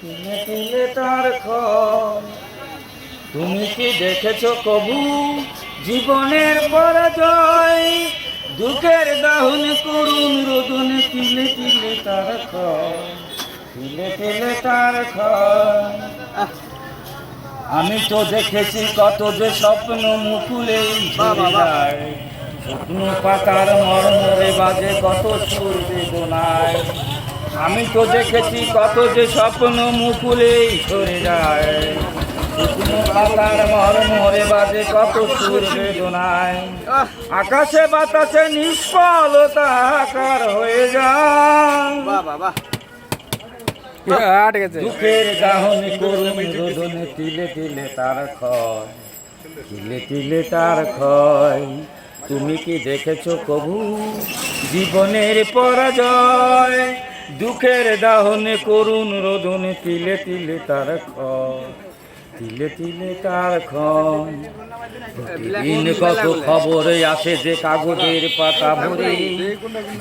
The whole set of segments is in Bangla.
তিলে তিলে তার ক্ষয়। তুমি কি দেখেছো কবু জীবনের পরাজয়? দুঃখের দাহন করুন রোদন, তিলে তিলে তার ক্ষয়, তিলে তিলে তার ক্ষয়। আমি তো দেখেছি কত যে স্বপ্ন মুকুলেই ঝরে যায়, শুকনো পাতার মর্মরে বাজে কত সুর বেদনায়। আমি তো দেখেছি কত যে স্বপ্ন মুকুলেই ঝরে যায়, শুকনো পাতার মর্মরে বাজে কত সুর বেদনায়। আকাশে বাতাসে নিষ্ফলতা আকার হয়ে যায়। দুঃখের দাহন করুন রোদনে, তিলে তিলে তার ক্ষয়, তিলে তিলে তার ক্ষয়। তুমি কি দেখেছো কবু জীবনের পরাজয়? দুঃখের দাহনে করুন রোদনে, তিলে তিলে তার ক্ষয়, তিলে তিলে তার ক্ষয়। প্রতিদিন কত খবরে আসে যে কাগজের পাতা ভরে,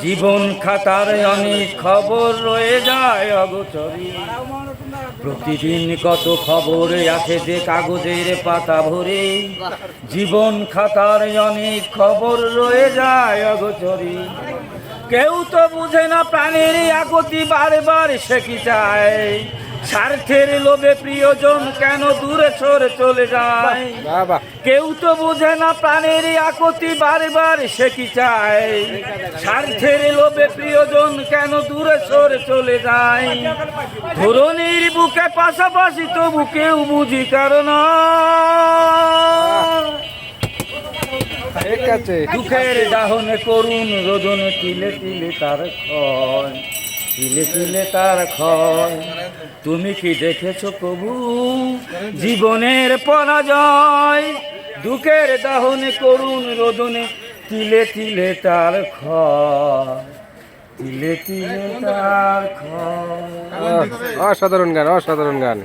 জীবন খাতার অনেক খবর রয়ে যায় অগোচরে। প্রতিদিন কত খবরে আসে যে কাগজের পাতা ভরে, জীবন খাতার অনেক খবর রয়ে যায় অগোচরে। কেউ তো বুঝে না প্রাণের আকুতি বারবার সে কি চায়, স্বার্থের লোভে প্রিয়জন কেন দূরে সরে চলে যায়। কেউ তো বুঝে না প্রাণের আকুতি বারবার সে কি চায়, স্বার্থের লোভে প্রিয়জন কেন দূরে সরে চলে যায়। ধরণীর বুকে পাশাপাশি তবু কেউ বুঝি কারণ দুঃখের দাহনে করুন রোদনে, তিলে তিলে তার ক্ষয়, তিলে তিলে তার ক্ষয়। তুমি কি দেখেছো কবু জীবনের পরাজয়? দুঃখের দাহনে করুন রোদনে, তিলে তিলে তার ক্ষয়, তিলে তিলে তার ক্ষয়। অসাধারণ গান, অসাধারণ গান।